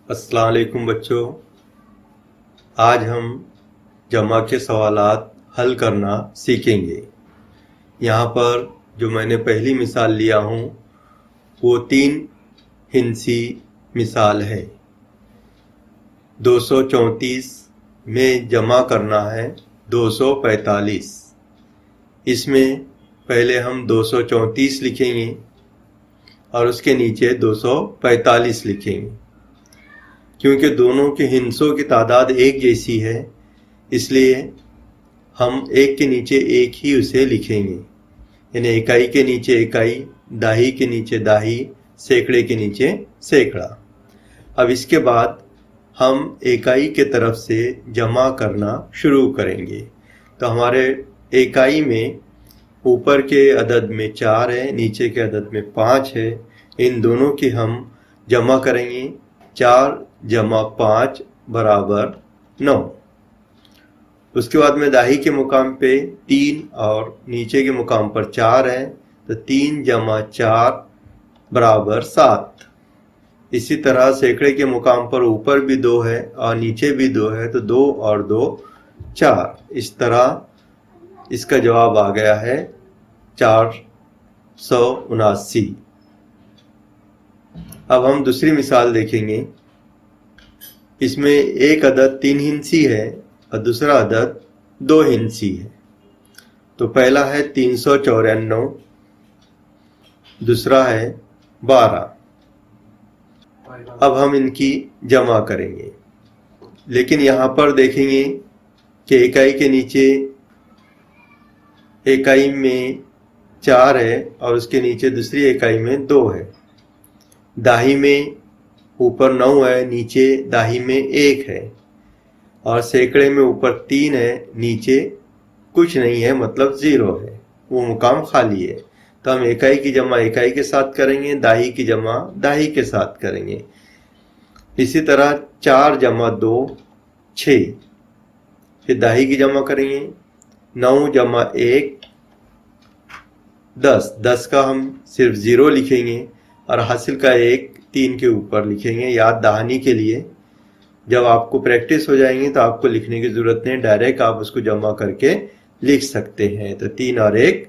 अस्सलाम वालेकुम बच्चों। आज हम जमा के सवालात हल करना सीखेंगे। यहाँ पर जो मैंने पहली मिसाल लिया हूँ वो 3 हिंसी मिसाल है। 234 में जमा करना है 245। इसमें पहले हम 234 लिखेंगे और उसके नीचे 245 लिखेंगे। क्योंकि दोनों के हिंसों की तादाद एक जैसी है, इसलिए हम एक के नीचे एक ही उसे लिखेंगे। यानी इकाई के नीचे इकाई, दाही के नीचे दाही, सैकड़े के नीचे सैकड़ा। अब इसके बाद हम इकाई के तरफ से जमा करना शुरू करेंगे। तो हमारे इकाई में ऊपर के अदद में 4 है, नीचे के अदद में 5 है। इन दोनों की हम जमा करेंगे। 4 जमा 5 बराबर 9। उसके बाद में दाही के मुकाम पे 3 और नीचे के मुकाम पर 4 है, तो 3 जमा 4 बराबर 7। इसी तरह सैकड़े के मुकाम पर ऊपर भी 2 है और नीचे भी 2 है, तो 2 और 2 4। इस तरह इसका जवाब आ गया है 479। अब हम दूसरी मिसाल देखेंगे। इसमें एक अदद 3 हिंसी है और दूसरा अदद 2 हिंसी है। तो पहला है 394, दूसरा है 12। अब हम इनकी जमा करेंगे, लेकिन यहाँ पर देखेंगे कि इकाई के नीचे इकाई में 4 है और उसके नीचे दूसरी इकाई में 2 है। दाही में ऊपर 9 है, नीचे दाही में 1 है और सैकड़े में ऊपर 3 है, नीचे कुछ नहीं है, मतलब 0 है, वो मुकाम खाली है। तो हम इकाई की जमा इकाई के साथ करेंगे, दाही की जमा दाही के साथ करेंगे। इसी तरह 4 जमा 2 6। फिर दाही की जमा करेंगे। 9 जमा 1 10। 10 का हम सिर्फ 0 लिखेंगे और हासिल का 1 3 के ऊपर लिखेंगे, याद दहानी के लिए। जब आपको प्रैक्टिस हो जाएंगी तो आपको लिखने की जरूरत नहीं, डायरेक्ट आप उसको जमा करके लिख सकते हैं। तो 3 और 1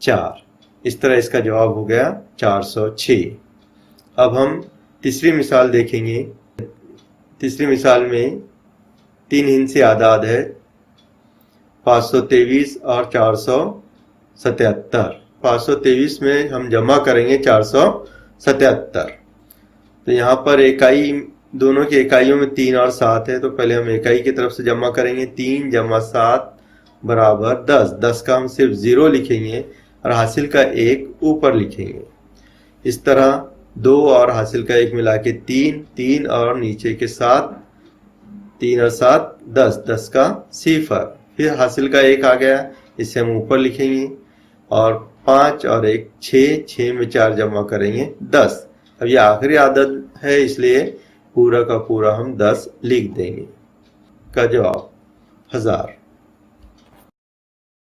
4। इस तरह इसका जवाब हो गया 406। अब हम तीसरी मिसाल देखेंगे। तीसरी मिसाल में 3 हिंसी आदाद है 523 और 477। 523 में हम जमा करेंगे 477। तो यहाँ पर इकाई, दोनों की इकाइयों में 3 और 7 है, तो पहले हम इकाई की तरफ से जमा करेंगे। 3 जमा 7 बराबर 10। 10 का हम सिर्फ 0 लिखेंगे और हासिल का 1 ऊपर लिखेंगे। इस तरह 2 और हासिल का 1 मिला के 3, 3 और नीचे के 7, 3 और 7 10। 10 का 0। फिर हासिल का 1 आ गया, इसे हम ऊपर लिखेंगे और 5 और 1 6, 6 में 4 जमा करेंगे 10। अब ये आखिरी आदद है, इसलिए पूरा का पूरा हम 10 लिख देंगे। का जवाब 1000।